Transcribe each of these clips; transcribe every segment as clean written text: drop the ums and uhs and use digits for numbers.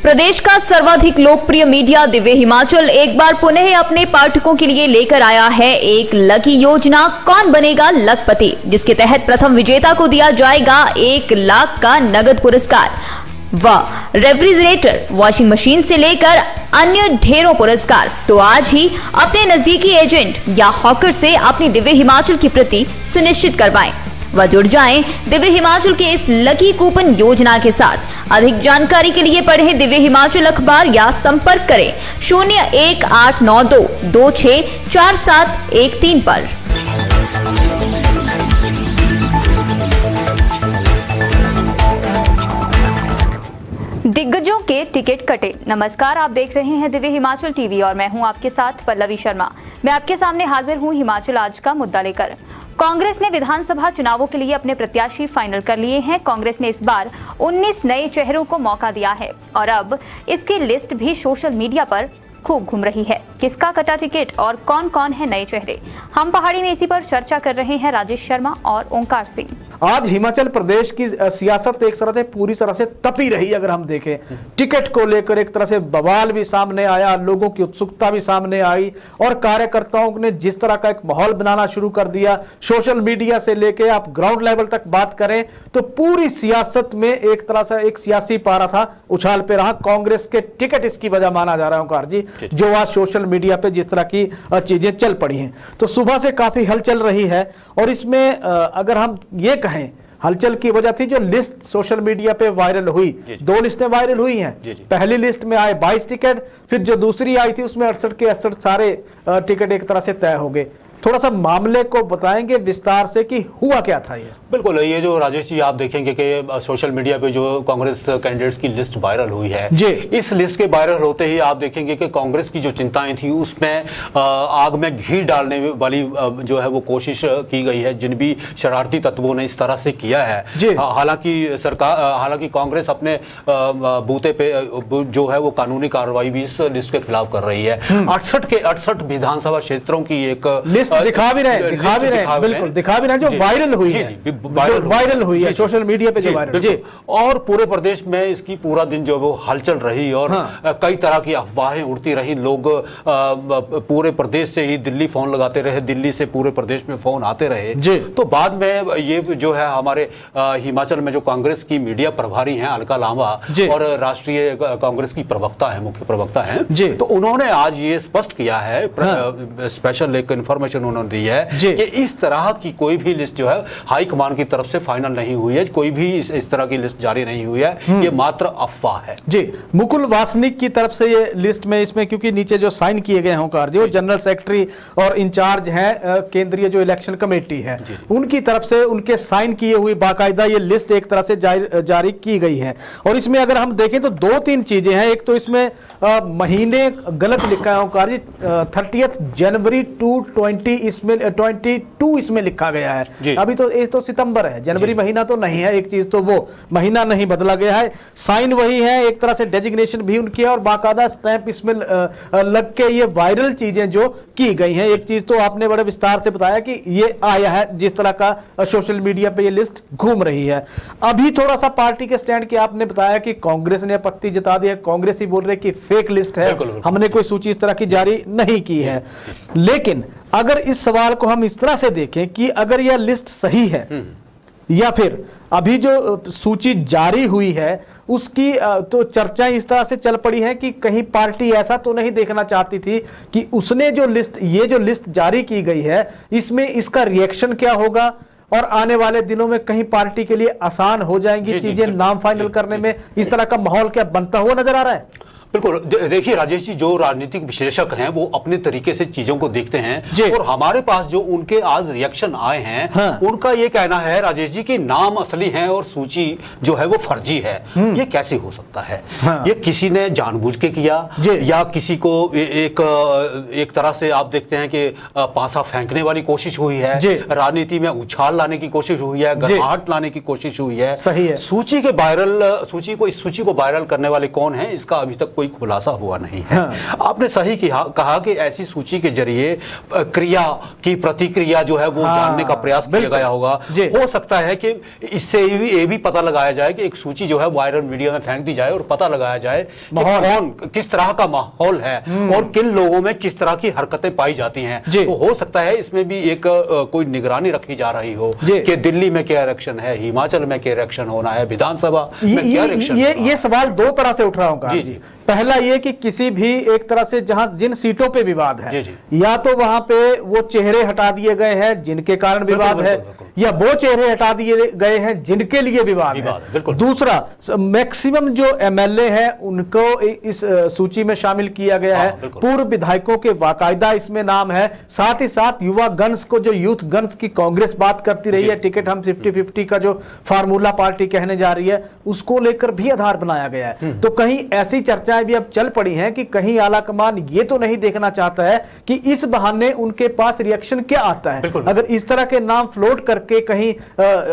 प्रदेश का सर्वाधिक लोकप्रिय मीडिया दिव्य हिमाचल एक बार पुनः अपने पाठकों के लिए लेकर आया है एक लकी योजना कौन बनेगा लखपति, जिसके तहत प्रथम विजेता को दिया जाएगा 1 लाख का नगद पुरस्कार व रेफ्रिजरेटर, वॉशिंग मशीन से लेकर अन्य ढेरों पुरस्कार। तो आज ही अपने नजदीकी एजेंट या हॉकर से अपनी दिव्य हिमाचल की प्रति सुनिश्चित करवाएं व जुड़ जाएं दिव्य हिमाचल के इस लकी कूपन योजना के साथ। अधिक जानकारी के लिए पढ़ें दिव्य हिमाचल अखबार या संपर्क करें 01892 264713 पर। दिग्गजों के टिकट कटे। नमस्कार, आप देख रहे हैं दिव्य हिमाचल टीवी और मैं हूं आपके साथ पल्लवी शर्मा। मैं आपके सामने हाजिर हूं हिमाचल आज का मुद्दा लेकर। कांग्रेस ने विधानसभा चुनावों के लिए अपने प्रत्याशी फाइनल कर लिए हैं। कांग्रेस ने इस बार 19 नए चेहरों को मौका दिया है और अब इसकी लिस्ट भी सोशल मीडिया पर खूब घूम रही है। किसका कटा टिकट और कौन कौन है नए चेहरे, हम पहाड़ी में इसी पर चर्चा कर रहे हैं राजेश शर्मा और ओंकार सिंह। आज हिमाचल प्रदेश की सियासत एक तरह से पूरी तरह से तपी रही। अगर हम देखें टिकट को लेकर एक तरह से बवाल भी सामने आया, लोगों की उत्सुकता भी सामने आई और कार्यकर्ताओं ने जिस तरह का एक माहौल बनाना शुरू कर दिया, सोशल मीडिया से लेकर आप ग्राउंड लेवल तक बात करें तो पूरी सियासत में एक तरह से एक सियासी पारा था उछाल पे रहा। कांग्रेस के टिकट इसकी वजह माना जा रहा है ओंकार जी, जो आज सोशल मीडिया पे जिस तरह की चीजें चल पड़ी हैं। तो सुबह से काफी हलचल रही है और इसमें अगर हम ये कहें हलचल की वजह थी जो लिस्ट सोशल मीडिया पे वायरल हुई। 2 लिस्टें वायरल हुई हैं। पहली लिस्ट में आए 22 टिकट, फिर जो दूसरी आई थी उसमें 68 के 68 सारे टिकट एक तरह से तय हो गए। थोड़ा सा मामले को बताएंगे विस्तार से कि हुआ क्या था ये। बिल्कुल, ये जो राजेश जी आप देखेंगे कि सोशल मीडिया पे जो कांग्रेस कैंडिडेट्स की लिस्ट वायरल हुई है जी, इस लिस्ट के वायरल होते ही आप देखेंगे कि कांग्रेस की जो चिंताएं थी उसमें आग में घी डालने वाली जो है वो कोशिश की गई है, जिन भी शरारती तत्वों ने इस तरह से किया है। हालांकि कांग्रेस अपने बूते पे जो है वो कानूनी कार्रवाई भी इस लिस्ट के खिलाफ कर रही है। 68 के 68 विधानसभा क्षेत्रों की एक लिस्ट दिखा भी रहे बिल्कुल दिखा भी रहे जो वायरल हुई है सोशल मीडिया पे जो वायरल जी। और पूरे प्रदेश में इसकी पूरा दिन जो वो हलचल रही और कई तरह की अफवाहें उड़ती रही। लोग पूरे प्रदेश से ही दिल्ली फोन लगाते रहे, दिल्ली से पूरे प्रदेश में फोन आते रहे जी। तो बाद में ये जो है हमारे हिमाचल में जो कांग्रेस की मीडिया प्रभारी हैं अलका लांबा और राष्ट्रीय कांग्रेस की प्रवक्ता है, मुख्य प्रवक्ता है जी, तो उन्होंने आज ये स्पष्ट किया है, स्पेशल एक इन्फॉर्मेशन उन्होंने दी है कि इस तरह की कोई भी लिस्ट जो है हाई कमान की तरफ से फाइनल नहीं हुई है, कोई भी इस तरह की लिस्ट जारी नहीं हुई है, ये मात्र अफवाह है जी। मुकुल वासनिक की तरफ से ये लिस्ट में इसमें क्योंकि नीचे जो साइन किए गए हैं ओंकार जी, जनरल सेक्रेटरी और इंचार्ज हैं केंद्रीय जो इलेक्शन कमेटी है, उनकी तरफ से उनके साइन किए हुई बाकायदा ये लिस्ट एक तरह से जारी की गई है। और इसमें अगर हम देखें तो 2-3 चीजें हैं। एक तो इसमें महीने गलत लिखा है ओंकार जी, 30 जनवरी 2020 इसमें 22 इसमें लिखा गया है। अभी तो ये तो सितंबर है, जनवरी महीना तो नहीं है। एक चीज तो वो महीना नहीं बदला गया है, साइन वही है, एक तरह से डेजिग्नेशन भी उनकी है और बाकायदा स्टैंप इसमें लग के ये वायरल चीजें जो की गई हैं। एक चीज तो आपने बड़े विस्तार से बताया कि ये आया है जिस तरह का सोशल मीडिया पे ये लिस्ट घूम रही है। अभी थोड़ा सा पार्टी के स्टैंड की आपने बताया कि कांग्रेस ने आपत्ति जता दी है, कांग्रेस ही बोल रहे कि फेक लिस्ट है, हमने कोई सूची इस तरह की जारी नहीं की है। लेकिन अगर इस सवाल को हम इस तरह से देखें कि अगर यह लिस्ट सही है या फिर अभी जो सूची जारी हुई है उसकी तो चर्चाएं इस तरह से चल पड़ी है कि कहीं पार्टी ऐसा तो नहीं देखना चाहती थी कि उसने जो लिस्ट जारी की गई है इसमें इसका रिएक्शन क्या होगा और आने वाले दिनों में कहीं पार्टी के लिए आसान हो जाएंगी चीजें नाम फाइनल करने में। इस तरह का माहौल क्या बनता हुआ नजर आ रहा है? बिल्कुल, देखिए राजेश जी, जो राजनीतिक विश्लेषक हैं वो अपने तरीके से चीजों को देखते हैं और हमारे पास जो उनके आज रिएक्शन आए हैं उनका ये कहना है राजेश जी कि नाम असली हैं और सूची जो है वो फर्जी है। ये कैसे हो सकता है? ये किसी ने जानबूझ के किया या किसी को एक तरह से आप देखते हैं कि पासा फेंकने वाली कोशिश हुई है, राजनीति में उछाल लाने की कोशिश हुई है, गर्माहट लाने की कोशिश हुई है। सही है। इस सूची को वायरल करने वाले कौन है इसका अभी तक कोई खुलासा हुआ नहीं है। आपने सही कहा कि ऐसी सूची के जरिए क्रिया की प्रतिक्रिया जो है वो जानने का प्रयास किया गया होगा। हो सकता है कि इससे ये भी पता लगाया जाए कि एक सूची जो है वायरल मीडिया में फेंक दी जाए और पता लगाया जाए कि कौन किस तरह का माहौल है और किन लोगों में किस तरह की हरकतें पाई जाती हैं। तो हो सकता है इसमें भी एक कोई निगरानी रखी जा रही हो कि दिल्ली में क्या इलेक्शन है, हिमाचल में क्या इलेक्शन होना है, विधानसभा में क्या इलेक्शन। ये सवाल दो तरह से उठ रहा हूं जी। पहला ये कि किसी भी एक तरह से जहां जिन सीटों पे विवाद है, या तो वहां पे वो चेहरे हटा दिए गए हैं जिनके कारण विवाद है, या वो चेहरे हटा दिए गए हैं जिनके लिए विवाद है। दूसरा, मैक्सिमम जो एमएलए हैं उनको इस सूची में शामिल किया गया है, पूर्व विधायकों के बाकायदा इसमें नाम है। साथ ही साथ युवा गन्स को, जो यूथ गन्स की कांग्रेस बात करती रही है, टिकट हम 50-50 का जो फार्मूला पार्टी कहने जा रही है, उसको लेकर भी आधार बनाया गया है। तो कहीं ऐसी चर्चाएं भी अब चल पड़ी हैं कि कहीं आलाकमान ये तो नहीं देखना चाहता है कि इस बहाने उनके पास रिएक्शन क्या आता है। अगर इस तरह के नाम फ्लोट करके कहीं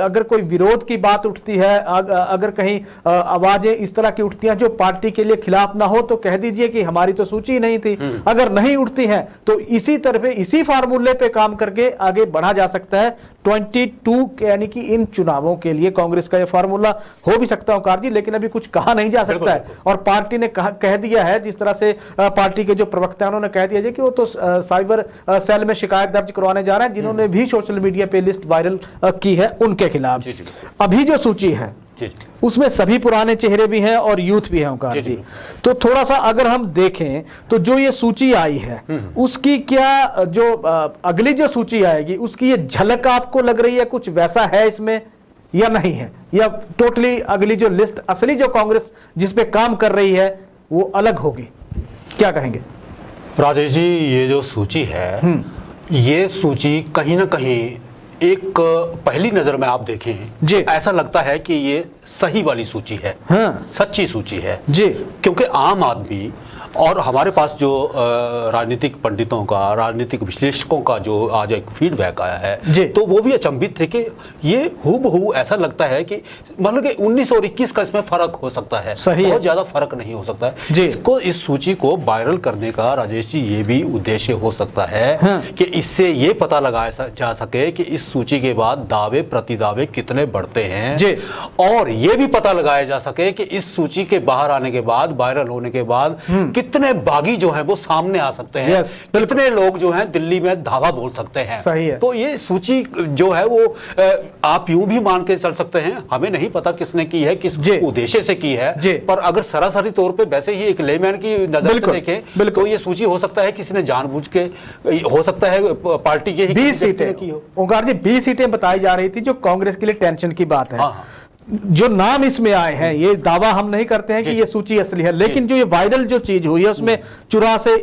अगर कोई विरोध की बात उठती है, अगर कहीं आवाजें इस तरह की उठती हैं जो पार्टी के लिए खिलाफ ना हो, तो कह दीजिए कि हमारी तो सूची नहीं थी। अगर नहीं उठती है तो इसी तरह इसी फार्मूले पे काम करके आगे बढ़ा जा सकता है। 22 यानी कि इन चुनावों के लिए कांग्रेस का यह फार्मूला हो भी सकता है ओंकार जी, लेकिन अभी कुछ कहा नहीं जा सकता है। और पार्टी ने कह दिया है, जिस तरह से पार्टी के जो प्रवक्ता हैं उन्होंने कह दिया है कि वो तो साइबर सेल में शिकायत दर्ज करवाने जा रहे हैं, जिन्होंने भी सोशल मीडिया पे लिस्ट वायरल की है उनके खिलाफ। अभी जो सूची है उसमें सभी पुराने चेहरे भी हैं और यूथ भी हैं ओंकार जी। तो थोड़ा सा अगर हम देखें तो जो ये सूची आई है उसकी क्या जो अगली जो सूची आएगी उसकी ये झलक आपको लग रही है, कुछ वैसा है इसमें या नहीं है, या टोटली अगली जो लिस्ट असली जो कांग्रेस जिस पे काम कर रही है वो अलग होगी? क्या कहेंगे राजेश जी? ये जो सूची है, ये सूची कहीं ना कहीं एक पहली नजर में आप देखें ऐसा लगता है कि ये सही वाली सूची है, सच्ची सूची है जी। क्योंकि आम आदमी और हमारे पास जो राजनीतिक पंडितों का, राजनीतिक विश्लेषकों का जो आज एक फीडबैक आया है, तो वो भी अचंभित थे कि ये हूबहू ऐसा लगता है कि मतलब कि 19 और 21 का इसमें फर्क हो सकता है, बहुत ज्यादा फर्क नहीं हो सकता है। इसको, इस सूची को वायरल करने का राजेश जी ये भी उद्देश्य हो सकता है कि इससे ये पता लगाया जा सके कि इस सूची के बाद दावे प्रतिदावे कितने बढ़ते हैं, और ये भी पता लगाया जा सके कि इस सूची के बाहर आने के बाद, वायरल होने के बाद कितने बागी जो हैं वो सामने आ सकते हैं, कितने लोग जो हैं दिल्ली में धावा बोल सकते हैं। सही है। तो ये सूची जो है वो आप यूं भी मान के चल सकते हैं, हमें नहीं पता किसने की है, किस उद्देश्य से की है, पर अगर सरासरी तौर पे वैसे ही एक लेमैन की नजर से देखें तो ये सूची हो सकता है किसी ने जानबूझ के, हो सकता है पार्टी के ही 20 सीटें की हो। ओंकार जी 20 सीटें बताई जा रही थी जो कांग्रेस के लिए टेंशन की बात है। जो नाम इसमें आए हैं, ये दावा हम नहीं करते हैं कि ये सूची असली है, लेकिन जो ये वायरल जो चीज हुई है उसमें 84 से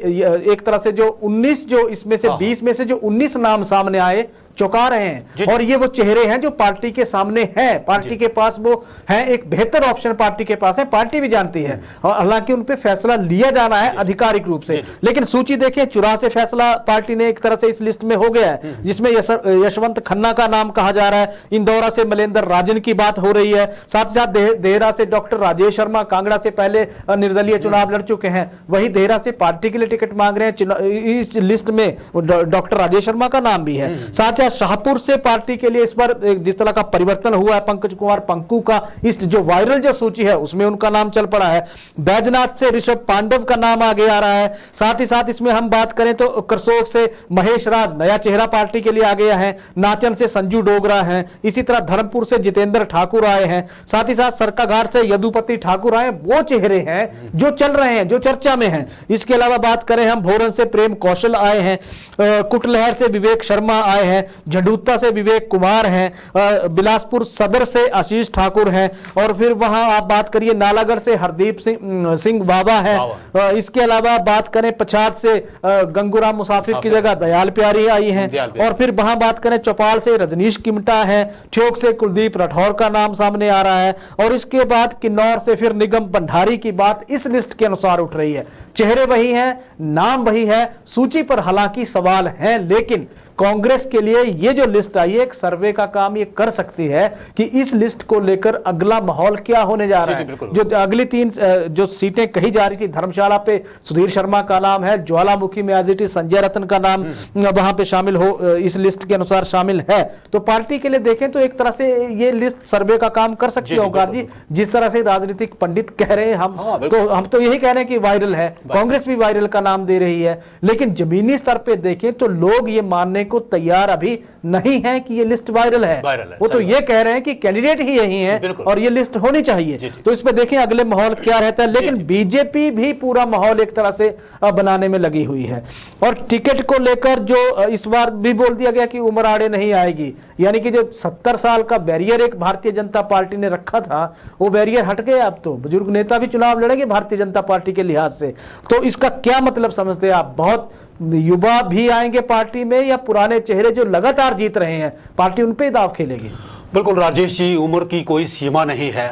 एक तरह से जो 19 जो इसमें से 20 में से जो 19 नाम सामने आए चौंका रहे हैं। और ये वो चेहरे हैं जो पार्टी के सामने हैं, पार्टी के पास वो है, एक बेहतर ऑप्शन पार्टी के पास है, पार्टी भी जानती है, और हालांकि उन पे फैसला लिया जाना है आधिकारिक रूप से। लेकिन सूची देखें, 84 फैसला पार्टी ने एक तरह से इस लिस्ट में हो गया है, जिसमें यशवंत खन्ना का नाम कहा जा रहा है, इंदौरा से मलेंद्र राजन की बात हो रही है, साथ ही साथ देहरा से डॉक्टर राजेश शर्मा, कांगड़ा से पहले निर्दलीय चुनाव लड़ चुके हैं, वही देहरा से पार्टी के लिए टिकट मांग रहे हैं। इस लिस्ट में डॉक्टर राजेश शर्मा का नाम भी है। साथ शाहपुर से पार्टी के लिए इस बार जिस तरह का परिवर्तन हुआ है, पंकज कुमार पंकू का इस जो वायरल जो सूची है उसमें उनका नाम चल पड़ा है। बैजनाथ से ऋषभ पांडव का नाम आगे आ रहा है। साथ ही साथ इसमें हम बात करें तो करसोग से महेश राज नया चेहरा पार्टी के लिए आ गया है। नाचन से संजू डोगरा है। इसी तरह धर्मपुर से जितेंद्र ठाकुर आए हैं। साथ ही साथ सरकाघाट से यदुपति ठाकुर आए। वो चेहरे हैं जो चल रहे हैं, जो चर्चा में हैं। इसके अलावा बात करें हम, भोरन से प्रेम कौशल आए हैं, कुटलहर से विवेक शर्मा आए हैं, झंडूता से विवेक कुमार हैं, बिलासपुर सदर से आशीष ठाकुर हैं, और फिर वहां आप बात करिए नालागढ़ से हरदीप सिंह बाबा है। इसके अलावा बात करें पछात से गंगूराम मुसाफिर की जगह दयाल प्यारी आई हैं, और फिर वहां बात करें चौपाल से रजनीश किमटा है, ठियोग से कुलदीप राठौर का नाम सामने आ रहा है, और इसके बाद किन्नौर से फिर निगम भंडारी की बात इस लिस्ट के अनुसार उठ रही है। चेहरे वही हैं, नाम वही है, सूची पर हालांकि सवाल है, लेकिन कांग्रेस के लिए ये जो लिस्ट आई है एक सर्वे का काम ये कर सकती है कि इस लिस्ट को लेकर अगला माहौल क्या होने जा रहा है। जो अगली 3 जो सीटें कही जा रही थी, धर्मशाला पे सुधीर शर्मा का नाम है, ज्वालामुखी में आईआईटी संजय रतन का नाम वहां पे शामिल हो, इस लिस्ट के अनुसार शामिल है। तो पार्टी के लिए देखें तो एक तरह से ये लिस्ट सर्वे का काम कर सकती है ओंकार जी। जिस तरह से राजनीतिक पंडित कह रहे हैं हम तो यही कह रहे हैं कि वायरल है, कांग्रेस भी वायरल का नाम दे रही है, लेकिन जमीनी स्तर पे देखें तो लोग ये मानने को तैयार अभी नहीं है कि ये लिस्ट वायरल है। वो तो ये कह रहे हैं कि कैंडिडेट ही यही है और ये लिस्ट होनी चाहिए। तो इसमें देखें अगले माहौल क्या रहता है। लेकिन बीजेपी भी पूरा माहौल एक तरह से बनाने में लगी हुई है और टिकट को लेकर जो इस बार भी बोल दिया गया कि उम्र आड़े नहीं आएगी, यानी कि जो 70 साल का बैरियर एक भारतीय जनता पार्टी ने रखा था वो बैरियर हट गया। अब तो बुजुर्ग नेता भी चुनाव लड़ेंगे भारतीय जनता पार्टी के लिहाज से। तो इसका क्या मतलब समझते हैं आप? बहुत युवा भी आएंगे पार्टी में या पुराने चेहरे जो लगातार जीत रहे हैं पार्टी उन पे दाव खेलेगी? बिल्कुल राजेश जी, उम्र की कोई सीमा नहीं है।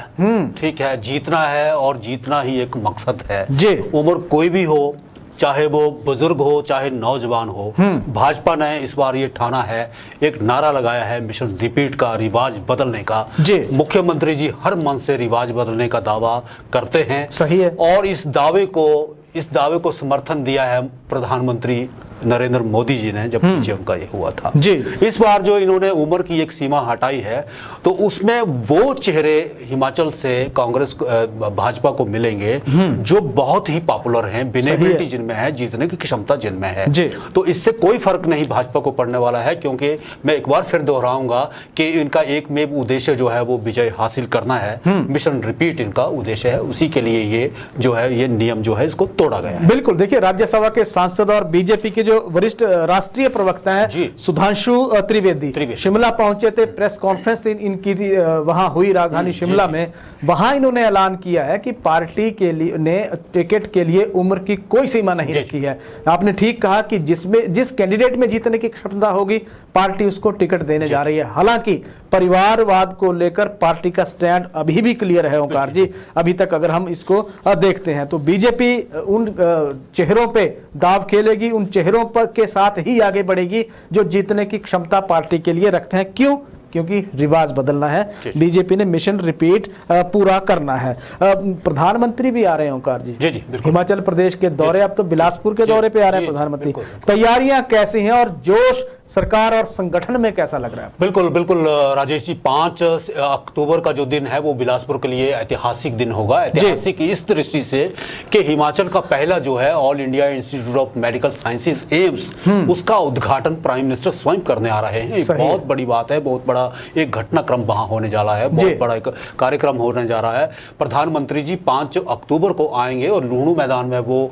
ठीक है, जीतना है और जीतना ही एक मकसद है जी। उम्र कोई भी हो, चाहे वो बुजुर्ग हो चाहे नौजवान हो, भाजपा ने इस बार ये ठाना है, एक नारा लगाया है मिशन रिपीट का, रिवाज बदलने का। मुख्यमंत्री जी हर मन से रिवाज बदलने का दावा करते हैं। सही है। और इस दावे को समर्थन दिया है प्रधानमंत्री नरेंद्र मोदी जी ने जब पीछे उनका ये हुआ था जी। इस बार जो इन्होंने उम्र की एक सीमा हटाई है तो उसमें वो चेहरे हिमाचल से कांग्रेस भाजपा को मिलेंगे जो बहुत ही पॉपुलर हैं, विनेबिलिटी जिनमें है, जीतने की क्षमता जिनमें है जी। तो इससे कोई फर्क नहीं भाजपा को पड़ने वाला है, क्योंकि मैं एक बार फिर दोहराऊंगा कि इनका एकमेव उद्देश्य जो है वो विजय हासिल करना है। मिशन रिपीट इनका उद्देश्य है, उसी के लिए ये जो है ये नियम जो है इसको तोड़ा गया है। बिल्कुल, देखिए राज्यसभा के सांसद और बीजेपी के वरिष्ठ राष्ट्रीय प्रवक्ता हैं सुधांशु त्रिवेदी शिमला पहुंचे थे। प्रेस कॉन्फ्रेंस इनकी वहां हुई राजधानी शिमला में। वहां इन्होंने ऐलान किया है कि पार्टी के लिए ने टिकट के लिए उम्र की कोई सीमा नहीं रखी है। आपने ठीक कहा कि जिस कैंडिडेट में जीतने की क्षमता होगी पार्टी उसको टिकट देने जा रही है। हालांकि परिवारवाद को लेकर पार्टी का स्टैंड अभी भी क्लियर है ओंकार जी। अभी तक अगर हम इसको देखते हैं तो बीजेपी उन चेहरों पे दाव खेलेगी, उन चेहरों पर के साथ ही आगे बढ़ेगी जो जीतने की क्षमता पार्टी के लिए रखते हैं। क्यों? क्योंकि रिवाज बदलना है, बीजेपी ने मिशन रिपीट पूरा करना है। प्रधानमंत्री भी आ रहे हैं ओंकार जी, हिमाचल प्रदेश के दौरे, अब तो बिलासपुर के दौरे पे आ रहे हैं प्रधानमंत्री। तैयारियां कैसी हैं और जोश सरकार और संगठन में कैसा लग रहा है? बिल्कुल बिल्कुल राजेश जी, 5 अक्टूबर का जो दिन है वो बिलासपुर के लिए ऐतिहासिक दिन होगा। ऐतिहासिक इस दृष्टि से कि हिमाचल का पहला जो है all India institute of medical sciences AIIMS, उसका उद्घाटन प्राइम मिनिस्टर स्वयं करने आ रहे हैं। बहुत बड़ी बात है, बहुत बड़ा एक घटनाक्रम वहां होने जा रहा है, बहुत बड़ा एक कार्यक्रम होने जा रहा है। प्रधानमंत्री जी 5 अक्टूबर को आएंगे और लुहणु मैदान में वो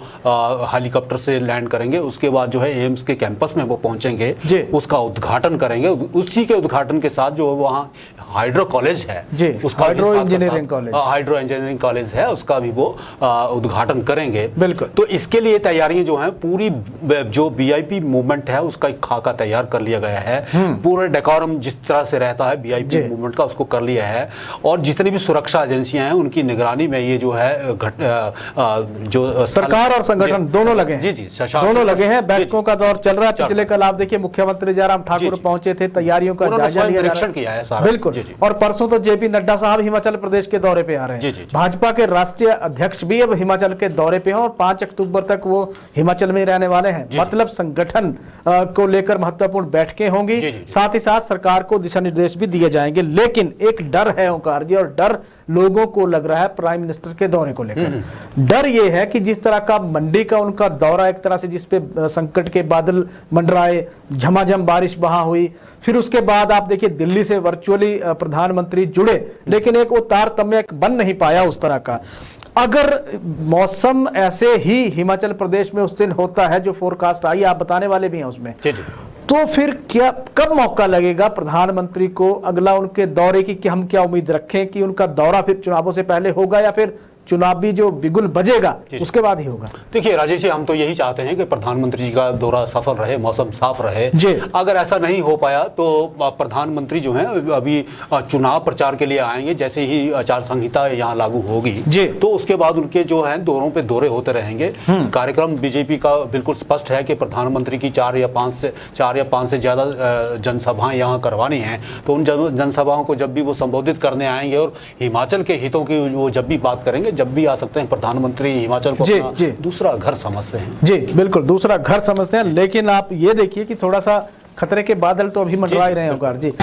हेलीकॉप्टर से लैंड करेंगे। उसके बाद जो है एम्स के कैंपस में वो पहुंचेंगे, उसका उद्घाटन करेंगे। उसी के उद्घाटन के साथ जो वहाँ हाइड्रो कॉलेज है, उसका हाइड्रो इंजीनियरिंग कॉलेज है, उसका भी वो उद्घाटन करेंगे। बिल्कुल। तो इसके लिए तैयारियां जो हैं पूरी, जो वीआईपी मूवमेंट है उसका एक खाका तैयार कर लिया गया है। पूरे डेकोरम जिस तरह से रहता है वीआईपी मूवमेंट का उसको कर लिया है। और जितनी भी सुरक्षा एजेंसियां हैं उनकी निगरानी में ये जो है जो सरकार और संगठन दोनों लगे हैं। जी दोनों लगे हैं। बैठकों का दौर चल रहा है। पिछले कल आप देखिए मुख्यमंत्री जयराम ठाकुर पहुंचे थे, तैयारियों का जायजा लिया, निरीक्षण किया है सारा। बिल्कुल। और परसों तो जेपी नड्डा साहब हिमाचल प्रदेश के दौरे पे आ रहे हैं। भाजपा के राष्ट्रीय अध्यक्ष भी अब हिमाचल के दौरे पे हैं और 5 अक्टूबर तक वो हिमाचल में रहने वाले हैं। मतलब संगठन को लेकर महत्वपूर्ण बैठकें होंगी, साथ ही साथ सरकार को दिशा निर्देश भी दिए जाएंगे। लेकिन एक डर है ओंकार जी, और डर लोगों को लग रहा है प्राइम मिनिस्टर के दौरे को लेकर। डर ये है कि जिस तरह का मंडी का उनका दौरा, एक तरह से जिसपे संकट के बादल मंडराए, झमाझम बारिश वहां हुई, फिर उसके बाद आप देखिए दिल्ली से वर्चुअली प्रधानमंत्री जुड़े, लेकिन एक वो तारतम्य बन नहीं पाया उस तरह का। अगर मौसम ऐसे ही हिमाचल प्रदेश में उस दिन होता है जो फोरकास्ट आई, आप बताने वाले भी हैं उसमें, तो फिर क्या कब मौका लगेगा प्रधानमंत्री को अगला उनके दौरे की, कि हम क्या उम्मीद रखें कि उनका दौरा फिर चुनावों से पहले होगा या फिर चुनावी जो बिगुल बजेगा उसके बाद ही होगा। देखिए राजेश जी, हम तो यही चाहते हैं कि प्रधानमंत्री जी का दौरा सफल रहे, मौसम साफ रहे। अगर ऐसा नहीं हो पाया तो प्रधानमंत्री जो है अभी चुनाव प्रचार के लिए आएंगे, जैसे ही आचार संहिता यहाँ लागू होगी तो उसके बाद उनके जो है दौरों पे दौरे होते रहेंगे। कार्यक्रम बीजेपी का बिल्कुल स्पष्ट है कि प्रधानमंत्री की 4 या 5 से ज्यादा जनसभाएं यहाँ करवानी है। तो उन जनसभाओं को जब भी वो संबोधित करने आएंगे और हिमाचल के हितों की वो जब भी बात करेंगे, जब भी आ सकते हैं प्रधानमंत्री हिमाचल को दूसरा घर समझते हैं। जी बिल्कुल, दूसरा घर समझते हैं। लेकिन आप ये देखिए कि थोड़ा सा खतरे के बादल तो अभी मंडरा ही रहे हैं ओंकार जी।